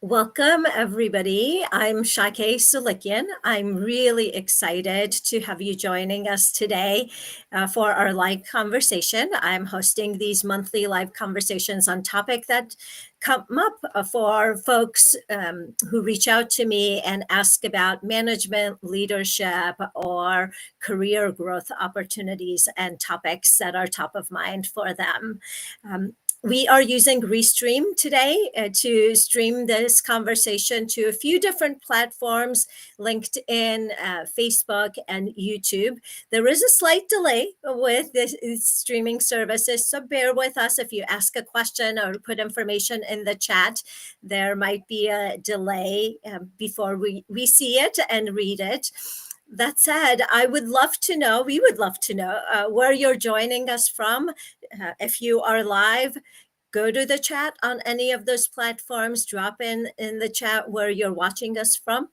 Welcome, everybody. I'm Shake Sulikian. I'm really excited to have you joining us today for our live conversation. I'm hosting these monthly live conversations on topic that come up for folks who reach out to me and ask about management, leadership, or career growth opportunities and topics that are top of mind for them. We are using Restream today to stream this conversation to a few different platforms, LinkedIn, Facebook, and YouTube. There is a slight delay with the streaming services, so bear with us if you ask a question or put information in the chat. There might be a delay before we see it and read it. That said, we would love to know where you're joining us from. If you are live, go to the chat on any of those platforms, drop in the chat where you're watching us from,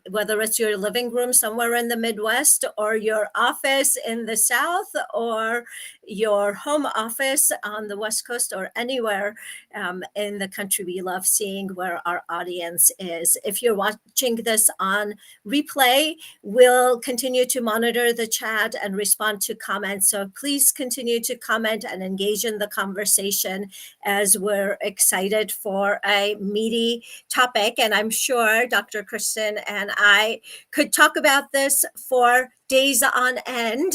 whether it's your living room somewhere in the Midwest or your office in the South or your home office on the West Coast or anywhere in the country. We love seeing where our audience is. If you're watching this on replay, we'll continue to monitor the chat and respond to comments. So please continue to comment and engage in the conversation as we're excited for a meaty topic. And I'm sure Dr. Kristin and I could talk about this for days on end.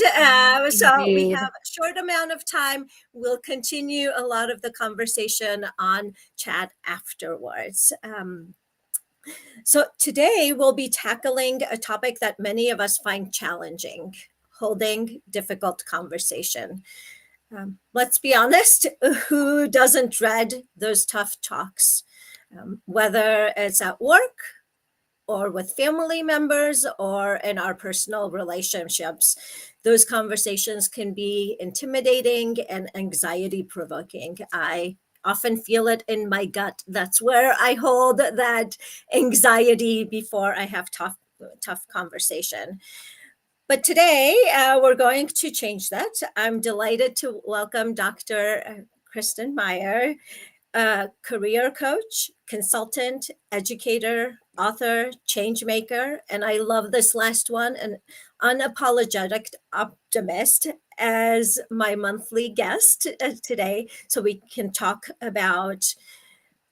So we have a short amount of time. We'll continue a lot of the conversation on chat afterwards. So today we'll be tackling a topic that many of us find challenging: holding difficult conversation. Let's be honest, who doesn't dread those tough talks? Whether it's at work or with family members or in our personal relationships, those conversations can be intimidating and anxiety provoking. I often feel it in my gut. That's where I hold that anxiety before I have tough conversation. But today we're going to change that. I'm delighted to welcome Dr. Kristin Meyer, a career coach, consultant, educator, author, change maker, and I love this last one, an unapologetic optimist, as my monthly guest today, so we can talk about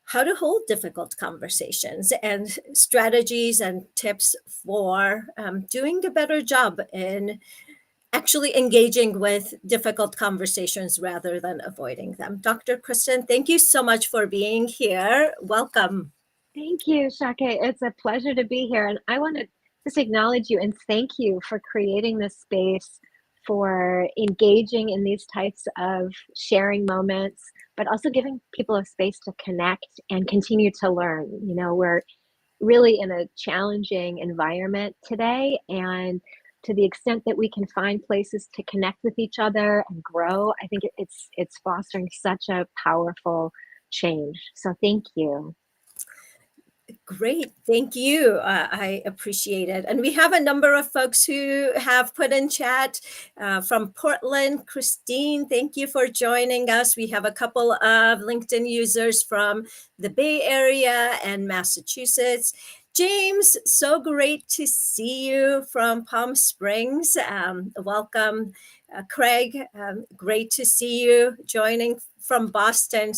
how to hold difficult conversations and strategies and tips for doing a better job in actually engaging with difficult conversations rather than avoiding them. Dr. Kristin, thank you so much for being here. Welcome. Thank you, Shake. It's a pleasure to be here. And I want to just acknowledge you and thank you for creating this space for engaging in these types of sharing moments, but also giving people a space to connect and continue to learn. You know, we're really in a challenging environment today, and to the extent that we can find places to connect with each other and grow, I think it's fostering such a powerful change. So thank you. Great. Thank you. I appreciate it. And we have a number of folks who have put in chat from Portland. Christine, thank you for joining us. We have a couple of LinkedIn users from the Bay Area and Massachusetts. James, so great to see you from Palm Springs. Welcome. Craig, great to see you joining from Boston.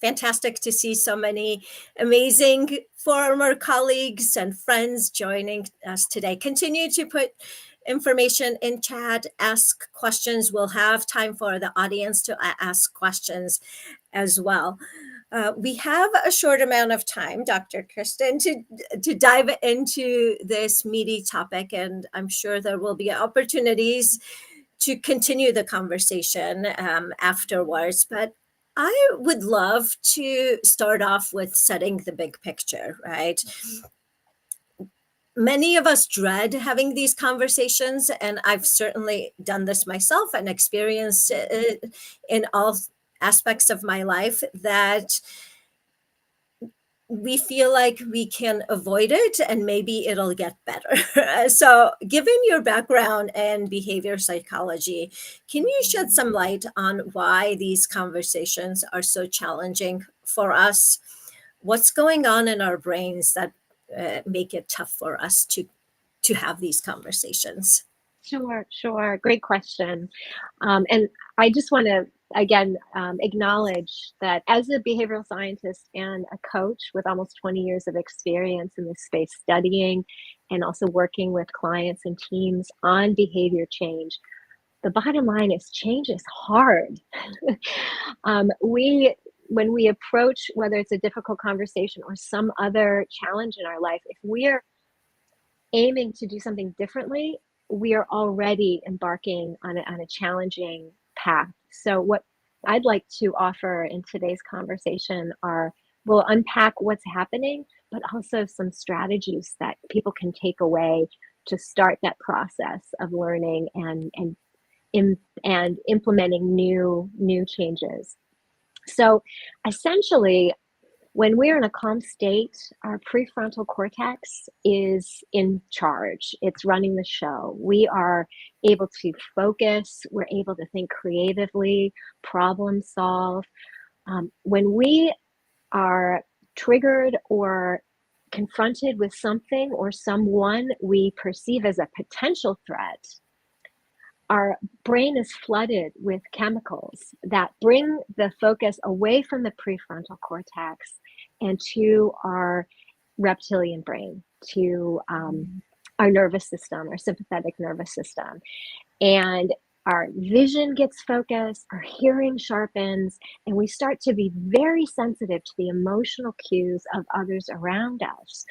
Fantastic to see so many amazing former colleagues and friends joining us today. Continue to put information in chat, ask questions. We'll have time for the audience to ask questions as well. We have a short amount of time, Dr. Kristin, to dive into this meaty topic, and I'm sure there will be opportunities to continue the conversation afterwards. But I would love to start off with setting the big picture, right? Mm-hmm. Many of us dread having these conversations, and I've certainly done this myself and experienced it in all aspects of my life, that we feel like we can avoid it and maybe it'll get better. So given your background in behavior psychology, can you shed some light on why these conversations are so challenging for us? what's going on in our brains that make it tough for us to have these conversations? Sure, sure. Great question. And I just want to again acknowledge that as a behavioral scientist and a coach with almost 20 years of experience in this space, studying and also working with clients and teams on behavior change, the bottom line is change is hard. When we approach whether it's a difficult conversation or some other challenge in our life, if we're aiming to do something differently, we are already embarking on a challenging path. So, what I'd like to offer in today's conversation are we'll unpack what's happening, but also some strategies that people can take away to start that process of learning and implementing new changes. So, essentially, when we're in a calm state, our prefrontal cortex is in charge. It's running the show. We are able to focus, we're able to think creatively, problem solve. When we are triggered or confronted with something or someone we perceive as a potential threat, our brain is flooded with chemicals that bring the focus away from the prefrontal cortex and to our reptilian brain, to our nervous system, our sympathetic nervous system. And our vision gets focused, our hearing sharpens, and we start to be very sensitive to the emotional cues of others around us.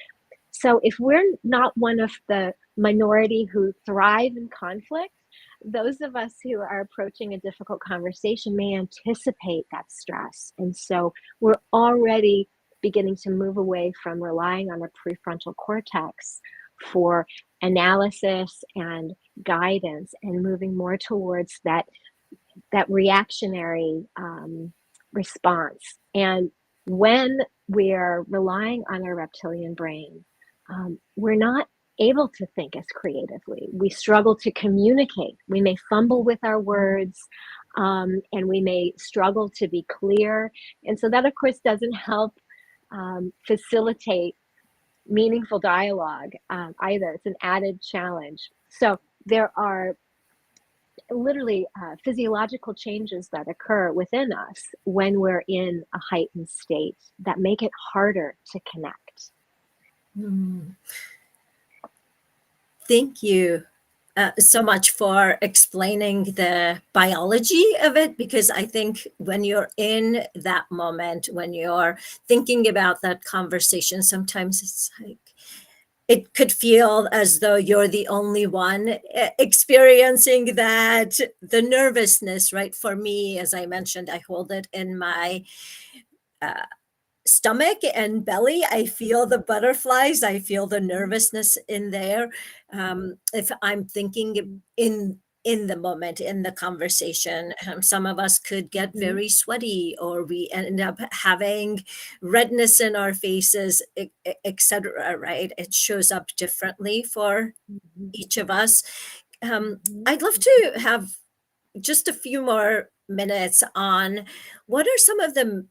So if we're not one of the minority who thrive in conflict, those of us who are approaching a difficult conversation may anticipate that stress. And so we're already beginning to move away from relying on our prefrontal cortex for analysis and guidance and moving more towards that reactionary response. And when we're relying on our reptilian brain, we're not able to think as creatively. We struggle to communicate. We may fumble with our words, and we may struggle to be clear. And so that, of course, doesn't help facilitate meaningful dialogue either. It's an added challenge. So there are literally physiological changes that occur within us when we're in a heightened state that make it harder to connect. Thank you so much for explaining the biology of it, because I think when you're in that moment, when you're thinking about that conversation, sometimes it's like it could feel as though you're the only one experiencing that, the nervousness, right? For me, as I mentioned, I hold it in my stomach and belly. I feel the butterflies. I feel the nervousness in there. If I'm thinking in the moment, in the conversation, some of us could get very sweaty, or we end up having redness in our faces, etc. Right? It shows up differently for each of us. I'd love to have just a few more minutes on what are some of the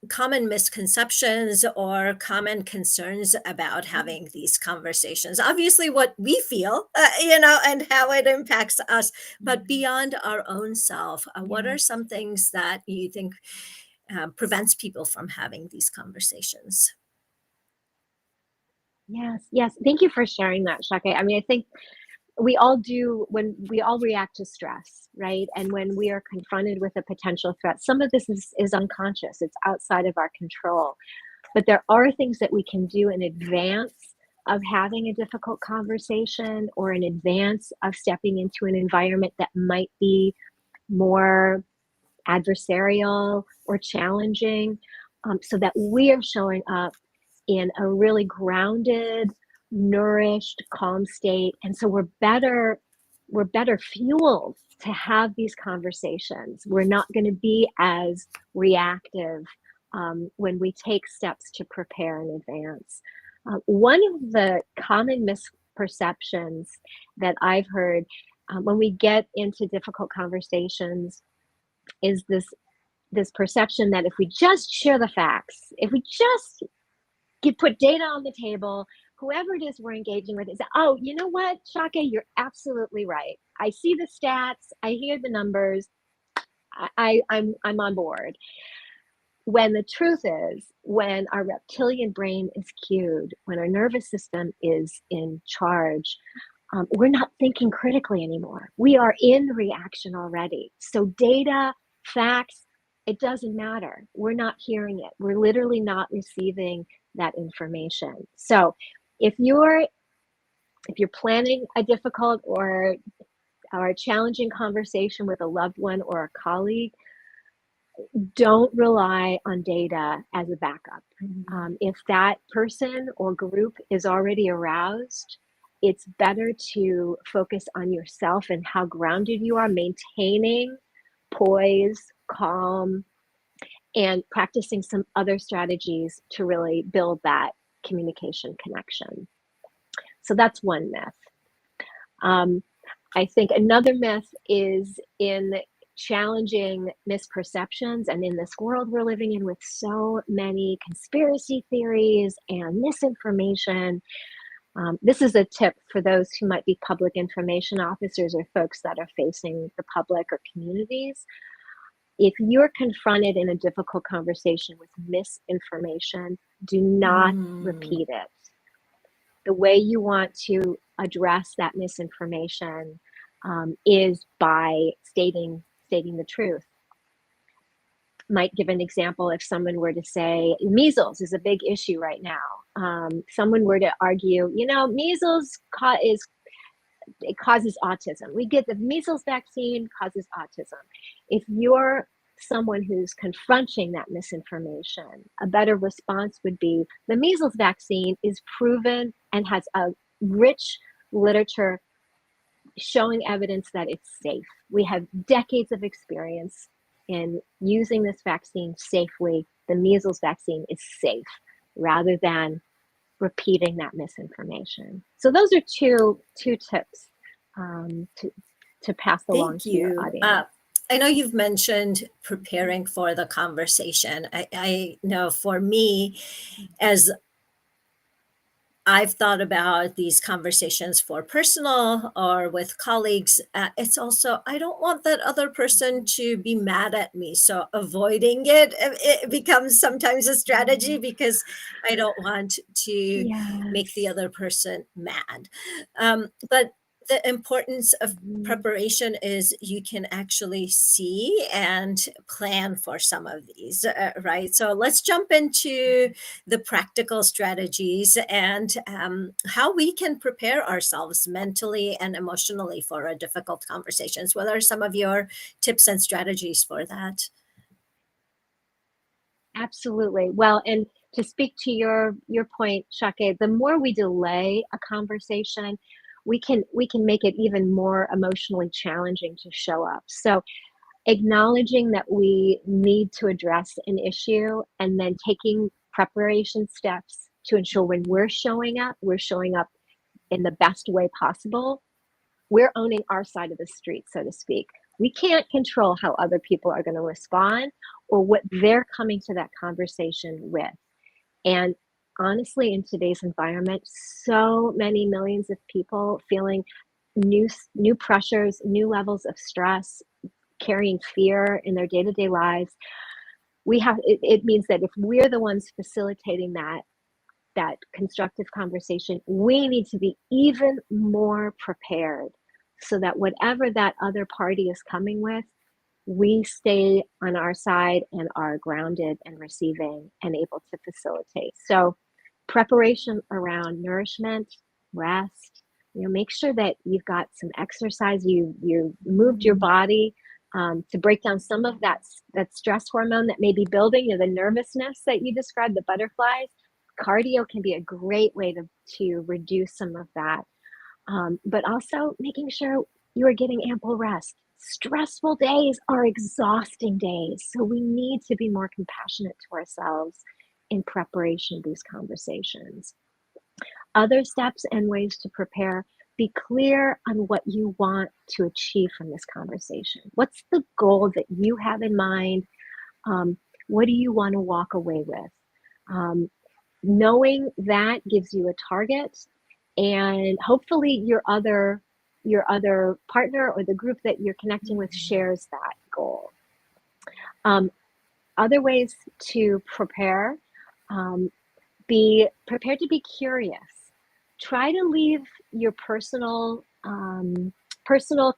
common misconceptions or common concerns about having these conversations. Obviously what we feel, and how it impacts us, but beyond our own self, what are some things that you think prevents people from having these conversations? Yes. Thank you for sharing that, Shake. I mean, I think we all do when we all react to stress, right? And when we are confronted with a potential threat, some of this is unconscious, it's outside of our control. But there are things that we can do in advance of having a difficult conversation or in advance of stepping into an environment that might be more adversarial or challenging, so that we are showing up in a really grounded, nourished, calm state. And so we're better fueled to have these conversations. We're not going to be as reactive when we take steps to prepare in advance. One of the common misperceptions that I've heard when we get into difficult conversations is this this perception that if we just share the facts, if we just put data on the table, whoever it is we're engaging with is, oh, you know what, Shaka, you're absolutely right. I see the stats, I hear the numbers, I'm on board. When the truth is, when our reptilian brain is cued, when our nervous system is in charge, we're not thinking critically anymore. We are in reaction already. So data, facts, it doesn't matter. We're not hearing it. We're literally not receiving that information. So if you're planning a difficult or a challenging conversation with a loved one or a colleague, don't rely on data as a backup. If that person or group is already aroused, it's better to focus on yourself and how grounded you are, maintaining poise, calm, and practicing some other strategies to really build that communication connection. So that's one myth. I think another myth is in challenging misperceptions, and in this world we're living in with so many conspiracy theories and misinformation. This is a tip for those who might be public information officers or folks that are facing the public or communities. If you're confronted in a difficult conversation with misinformation, do not repeat it. The way you want to address that misinformation is by stating the truth. Might give an example. If someone were to say measles is a big issue right now, someone were to argue, measles it causes autism. We get the measles vaccine causes autism. If you're someone who's confronting that misinformation, a better response would be the measles vaccine is proven and has a rich literature showing evidence that it's safe. We have decades of experience in using this vaccine safely. The measles vaccine is safe, rather than repeating that misinformation. So those are two tips to pass along Thank to your you. audience. I know you've mentioned preparing for the conversation. I know for me, as I've thought about these conversations for personal or with colleagues, it's also, I don't want that other person to be mad at me. So avoiding it becomes sometimes a strategy because I don't want to make the Yes. other person mad. But the importance of preparation is you can actually see and plan for some of these, right? So let's jump into the practical strategies and how we can prepare ourselves mentally and emotionally for a difficult conversations. What are some of your tips and strategies for that? Absolutely. Well, and to speak to your point, Shake, the more we delay a conversation, we can make it even more emotionally challenging to show up. So acknowledging that we need to address an issue and then taking preparation steps to ensure when we're showing up in the best way possible. We're owning our side of the street, so to speak. We can't control how other people are going to respond or what they're coming to that conversation with. And honestly, in today's environment, so many millions of people feeling new pressures, new levels of stress, carrying fear in their day-to-day lives. It means that if we're the ones facilitating that constructive conversation, we need to be even more prepared so that whatever that other party is coming with, we stay on our side and are grounded and receiving and able to facilitate. So preparation around nourishment, rest, make sure that you've got some exercise, you moved your body to break down some of that stress hormone that may be building, the nervousness that you described, the butterflies. Cardio can be a great way to reduce some of that. But also making sure you are getting ample rest. Stressful days are exhausting days. So we need to be more compassionate to ourselves in preparation of these conversations. Other steps and ways to prepare: be clear on what you want to achieve from this conversation. What's the goal that you have in mind? What do you want to walk away with? Knowing that gives you a target, and hopefully your other partner or the group that you're connecting with shares that goal. Other ways to prepare, be prepared to be curious. Try to leave your personal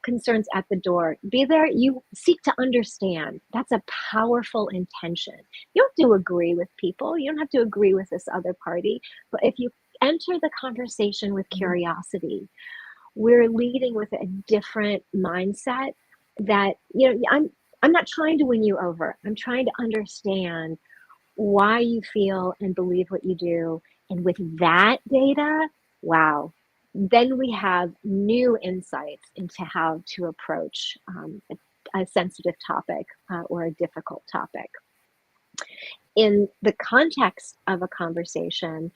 concerns at the door. Be there. You seek to understand. That's a powerful intention. You don't have to agree with people. You don't have to agree with this other party. But if you enter the conversation with curiosity, we're leading with a different mindset that, I'm not trying to win you over. I'm trying to understand why you feel and believe what you do. And with that data, wow, then we have new insights into how to approach a sensitive topic or a difficult topic. In the context of a conversation,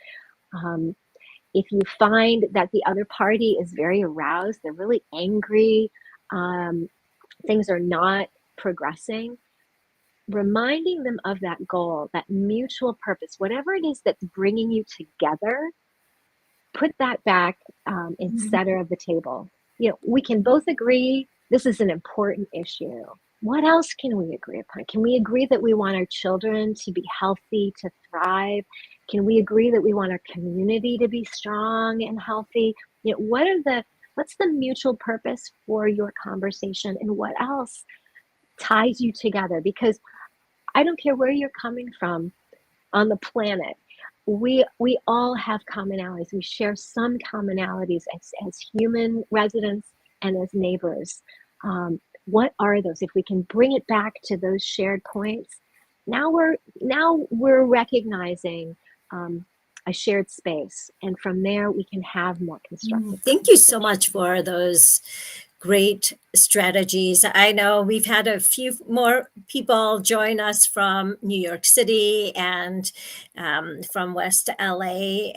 if you find that the other party is very aroused, they're really angry, things are not progressing, reminding them of that goal, that mutual purpose, whatever it is that's bringing you together, put that back in center of the table. We can both agree this is an important issue. What else can we agree upon? Can we agree that we want our children to be healthy, to thrive? Can we agree that we want our community to be strong and healthy? What's the mutual purpose for your conversation, and what else ties you together? Because I don't care where you're coming from on the planet. We all have commonalities. We share some commonalities as human residents and as neighbors. What are those? If we can bring it back to those shared points, now we're recognizing a shared space, and from there we can have more constructive. Thank you so much for those great strategies. I know we've had a few more people join us from New York City and from West LA.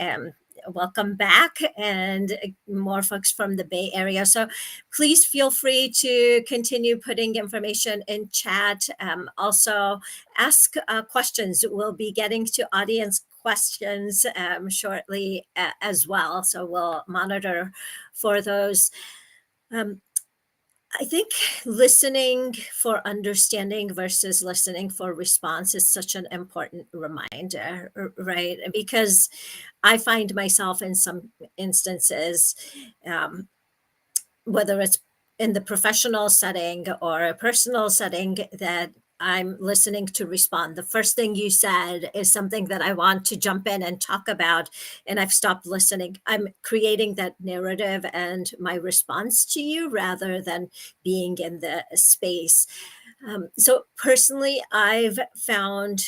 Welcome back, and more folks from the Bay Area. So please feel free to continue putting information in chat. Also, ask questions. We'll be getting to audience questions shortly as well. So we'll monitor for those. I think listening for understanding versus listening for response is such an important reminder, right? Because I find myself in some instances, um, whether it's in the professional setting or a personal setting, that I'm listening to respond. The first thing you said is something that I want to jump in and talk about, and I've stopped listening. I'm creating that narrative and my response to you rather than being in the space. So personally, I've found,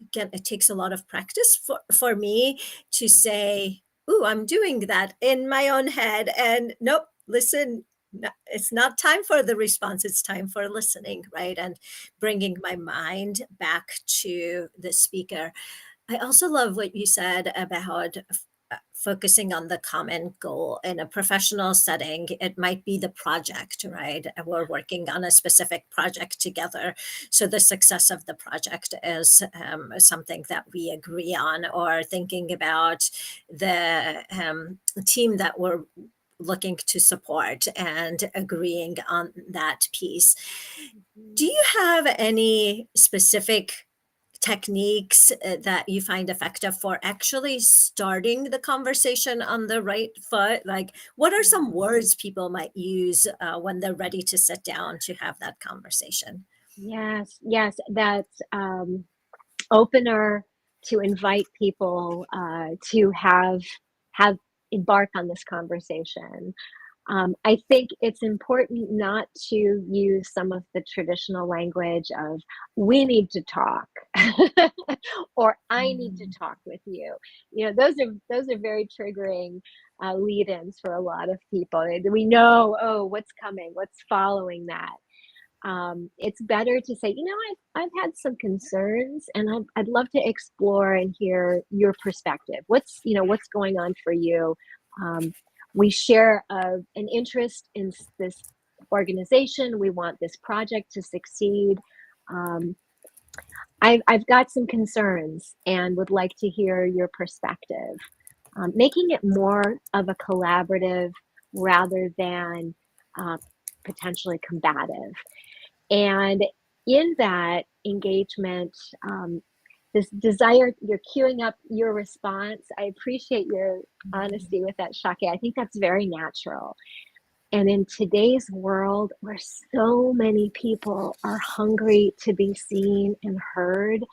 again, it takes a lot of practice for me to say, "Ooh, I'm doing that in my own head," and nope, listen. It's not time for the response. It's time for listening, right? And bringing my mind back to the speaker. I also love what you said about focusing on the common goal in a professional setting. It might be the project, right? We're working on a specific project together. So the success of the project is something that we agree on, or thinking about the team that we're looking to support and agreeing on that piece. Do you have any specific techniques that you find effective for actually starting the conversation on the right foot? Like, what are some words people might use when they're ready to sit down to have that conversation? Yes, that's opener to invite people to have embark on this conversation. I think it's important not to use some of the traditional language of "we need to talk" or "I need to talk with you." Those are very triggering lead-ins for a lot of people. We know, oh, what's coming, what's following that. It's better to say, I've had some concerns, and I'd love to explore and hear your perspective. What's going on for you? We share an interest in this organization. We want this project to succeed. I've got some concerns and would like to hear your perspective. Making it more of a collaborative rather than uh, potentially combative. And in that engagement, this desire, you're queuing up your response. I appreciate your honesty with that, Shake. I think that's very natural. And in today's world where so many people are hungry to be seen and heard,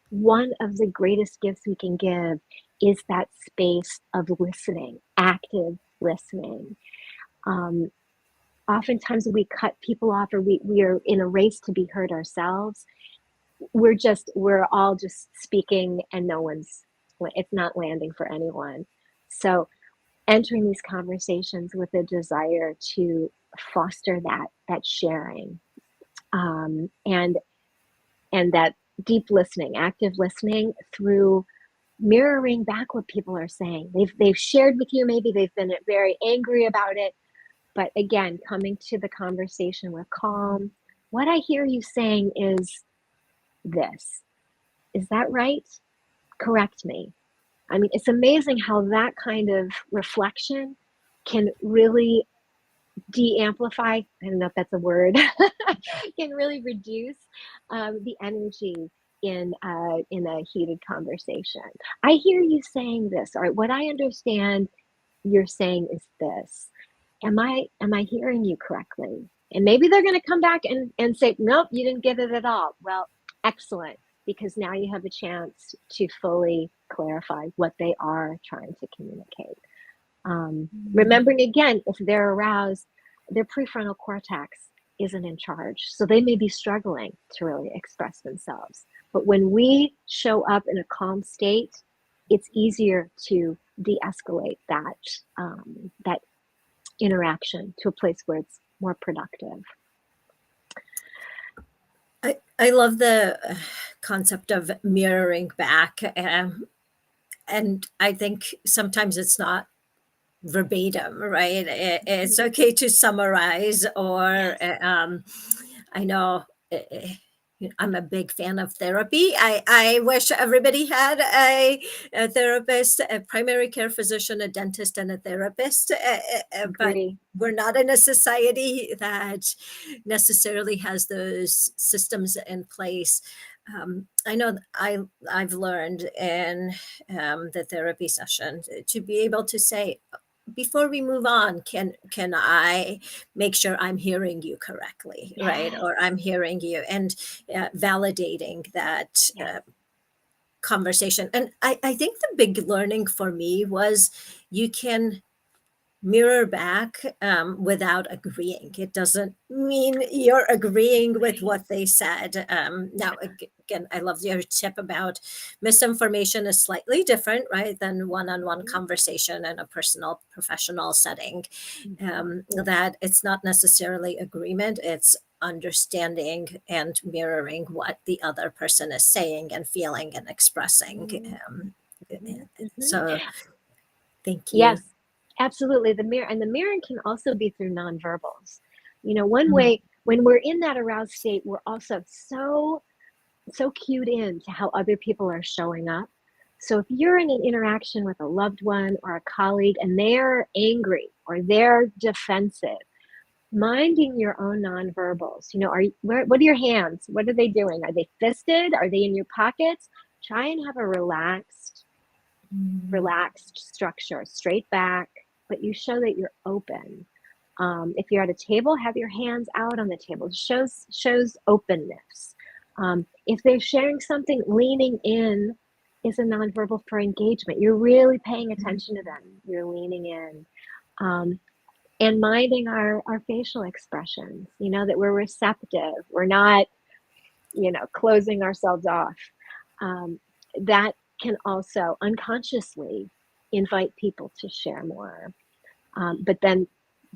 one of the greatest gifts we can give is that space of listening, active listening. Um, Oftentimes we cut people off, or we are in a race to be heard ourselves. We're all just speaking and it's not landing for anyone. So entering these conversations with a desire to foster that sharing, and that deep listening, active listening through mirroring back what people are saying. They've shared with you, maybe they've been very angry about it, but again, coming to the conversation with calm. What I hear you saying is this. Is that right? Correct me. I mean, it's amazing how that kind of reflection can really de-amplify, I don't know if that's a word, can really reduce the energy in a heated conversation. I hear you saying this. All right, what I understand you're saying is this. Am I hearing you correctly? And maybe they're going to come back and say, nope, you didn't get it at all. Well, excellent, because now you have a chance to fully clarify what they are trying to communicate. Remembering again, if they're aroused, their prefrontal cortex isn't in charge. So they may be struggling to really express themselves. But when we show up in a calm state, it's easier to de-escalate that interaction to a place where it's more productive. I love the concept of mirroring back. And I think sometimes it's not verbatim, right? It's okay to summarize, or I know I'm a big fan of therapy. I wish everybody had a therapist, a primary care physician, a dentist, and a therapist. But Agree. we're not in a society that necessarily has those systems in place. I know I've learned in the therapy session to be able to say, before we move on, can I make sure I'm hearing you correctly, right? Yes. Or I'm hearing you, and validating that Yes. conversation. And I think the big learning for me was you can mirror back without agreeing. It doesn't mean you're agreeing with Right. what they said. Now, again, I love your tip about misinformation is slightly different, right, than one-on-one conversation in a personal, professional setting. That it's not necessarily agreement, it's understanding and mirroring what the other person is saying and feeling and expressing. Mm-hmm. So, thank you. Yes, absolutely. The mirroring can also be through nonverbals. One way when we're in that aroused state, we're also so cued in to how other people are showing up. So if you're in an interaction with a loved one or a colleague and they're angry or they're defensive, minding your own nonverbals. What are your hands? What are they doing? Are they fisted? Are they in your pockets? Try and have a relaxed structure, straight back, but you show that you're open. If you're at a table, have your hands out on the table. It shows openness. If they're sharing something, leaning in is a nonverbal for engagement. You're really paying attention to them. You're leaning in. And minding our facial expressions, that we're receptive. We're not, closing ourselves off. That can also unconsciously invite people to share more. But then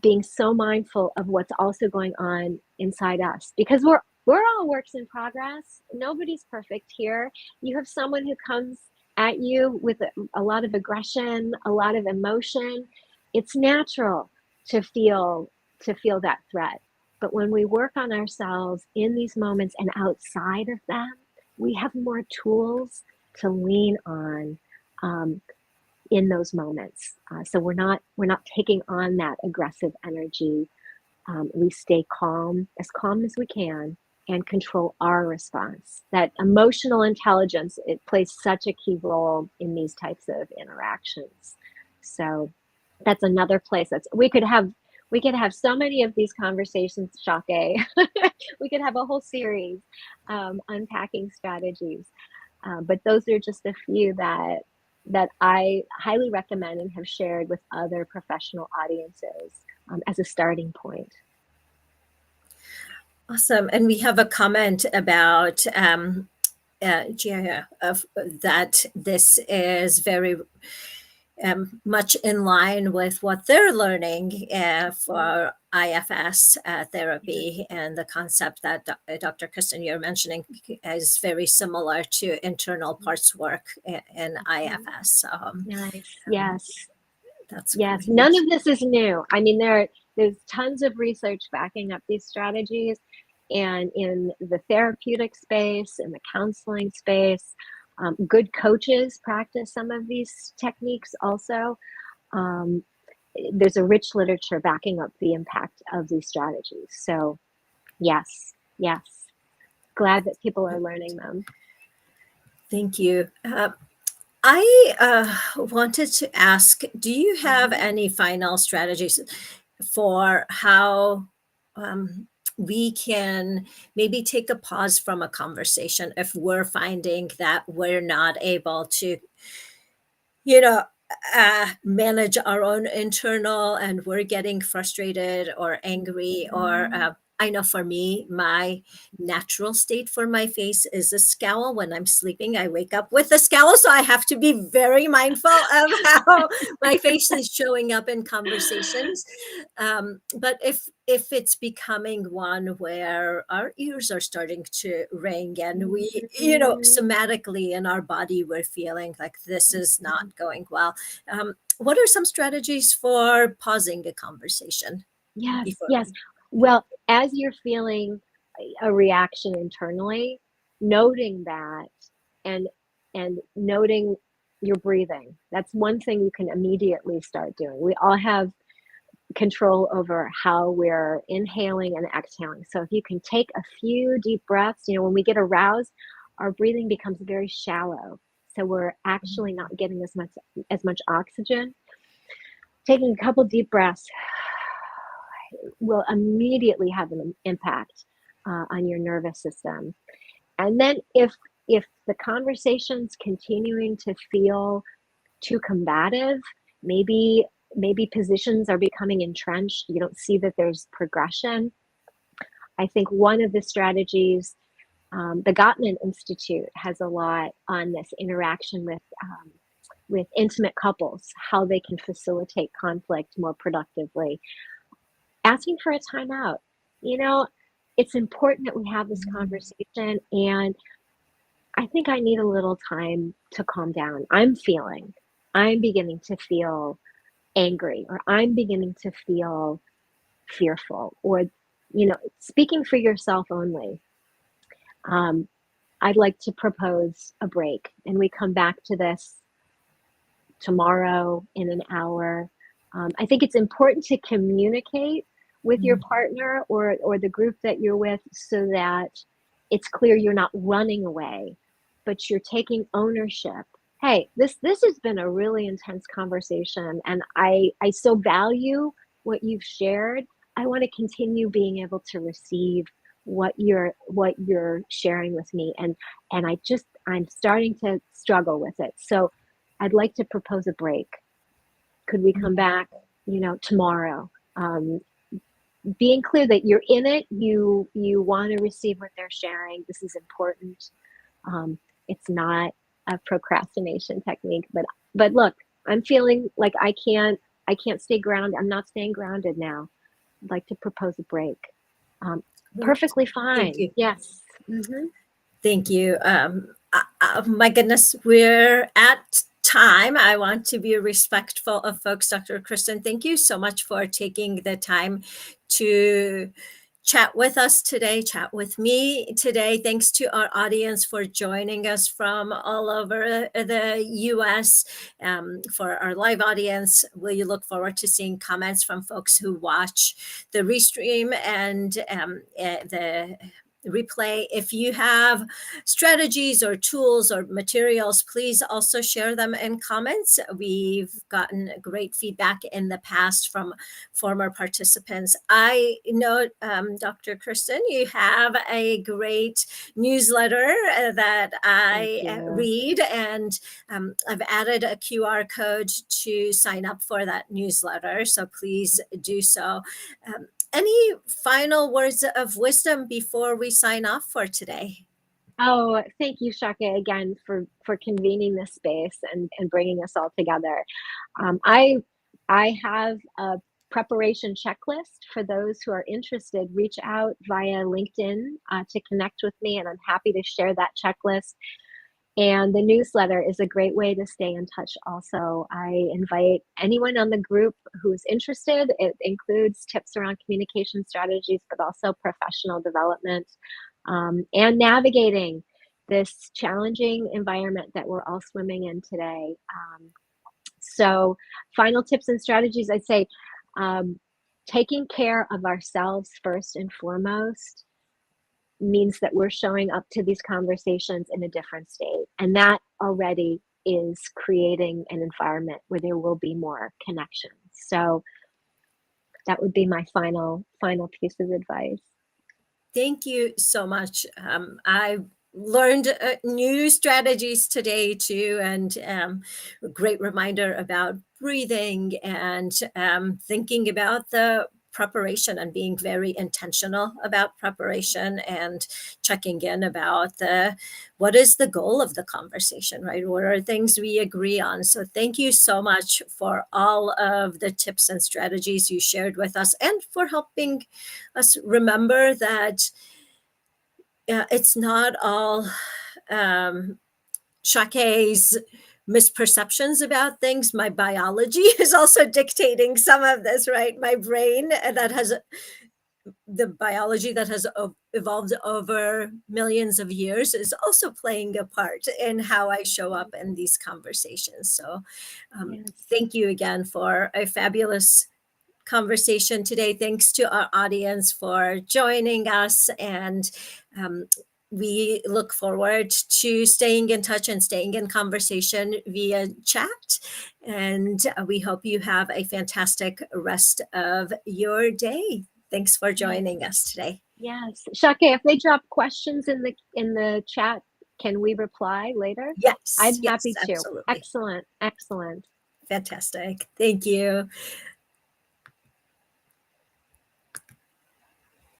being so mindful of what's also going on inside us, because we're all works in progress. Nobody's perfect here. You have someone who comes at you with a lot of aggression, a lot of emotion. It's natural to feel that threat. But when we work on ourselves in these moments and outside of them, we have more tools to lean on in those moments. So we're not taking on that aggressive energy. We stay calm as we can, and control our response. That emotional intelligence, it plays such a key role in these types of interactions. So that's another place that's we could have so many of these conversations, Shake. We could have a whole series unpacking strategies. But those are just a few that I highly recommend and have shared with other professional audiences as a starting point. Awesome. And we have a comment about Gia, that this is very much in line with what they're learning for IFS therapy, and the concept that Dr. Kristin, you're mentioning, is very similar to internal parts work in IFS. Nice. Yes. That's Yes. great. None of this is new. I mean, there's tons of research backing up these strategies, and in the therapeutic space, in the counseling space, good coaches practice some of these techniques also. Um, there's a rich literature backing up the impact of these strategies. So, yes, yes. Glad that people are learning them. Thank you. I wanted to ask, do you have any final strategies for how we can maybe take a pause from a conversation if we're finding that we're not able to, you know, manage our own internal, and we're getting frustrated or angry, or I know for me, my natural state for my face is a scowl. When I'm sleeping, I wake up with a scowl. So I have to be very mindful of how my face is showing up in conversations. But if it's becoming one where our ears are starting to ring, and we, somatically in our body, we're feeling like this is not going well. What are some strategies for pausing a conversation Yes, before? yes. Well, as you're feeling a reaction internally, noting that, and noting your breathing. That's one thing you can immediately start doing. We all have control over how we're inhaling and exhaling. So if you can take a few deep breaths, when we get aroused, our breathing becomes very shallow. So we're actually not getting as much oxygen. Taking a couple deep breaths will immediately have an impact on your nervous system. And then if the conversation's continuing to feel too combative, maybe positions are becoming entrenched, you don't see that there's progression, I think one of the strategies, the Gottman Institute has a lot on this interaction with intimate couples, how they can facilitate conflict more productively. Asking for a timeout. It's important that we have this conversation, and I think I need a little time to calm down. I'm beginning to feel angry, or I'm beginning to feel fearful, or, speaking for yourself only. I'd like to propose a break, and we come back to this tomorrow, in an hour. I think it's important to communicate with your partner or the group that you're with, so that it's clear you're not running away, but you're taking ownership. Hey, this has been a really intense conversation, and I so value what you've shared. I want to continue being able to receive what you're sharing with me, and I'm starting to struggle with it. So I'd like to propose a break. Could we come back, tomorrow? Being clear that you're in it, you want to receive what they're sharing. This is important. It's not a procrastination technique, but look, I'm feeling like I can't stay grounded. I'm not staying grounded now. I'd like to propose a break. Perfectly fine. Thank you. Yes. Mm-hmm. Thank you. My goodness, we're at time. I want to be respectful of folks. Dr. Kristin, thank you so much for taking the time to chat with us today, chat with me today. Thanks to our audience for joining us from all over the US. For our live audience, we look forward to seeing comments from folks who watch the restream and the replay. If you have strategies or tools or materials, please also share them in comments. We've gotten great feedback in the past from former participants. I know, Dr. Kristin, you have a great newsletter that I read, and I've added a QR code to sign up for that newsletter, so please do so. Any final words of wisdom before we sign off for today? Oh, thank you, Shaka, again for convening this space and bringing us all together. I have a preparation checklist for those who are interested. Reach out via LinkedIn to connect with me, and I'm happy to share that checklist. And the newsletter is a great way to stay in touch also. I invite anyone on the group who's interested. It includes tips around communication strategies, but also professional development and navigating this challenging environment that we're all swimming in today. So final tips and strategies, I'd say taking care of ourselves first and foremost means that we're showing up to these conversations in a different state. And that already is creating an environment where there will be more connections. So that would be my final piece of advice. Thank you so much. I learned new strategies today too, and a great reminder about breathing and thinking about the preparation and being very intentional about preparation and checking in about what is the goal of the conversation, right? What are things we agree on? So thank you so much for all of the tips and strategies you shared with us, and for helping us remember that it's not all Shake's misperceptions about things. My biology is also dictating some of this, right? My brain that has the biology that has evolved over millions of years is also playing a part in how I show up in these conversations. So Yes. thank you again for a fabulous conversation today. Thanks to our audience for joining us, and we look forward to staying in touch and staying in conversation via chat. And we hope you have a fantastic rest of your day. Thanks for joining us today. Yes, Shake, if they drop questions in the chat, can we reply later? Yes, I'm yes, happy to. absolutely. Excellent, excellent. Fantastic. Thank you.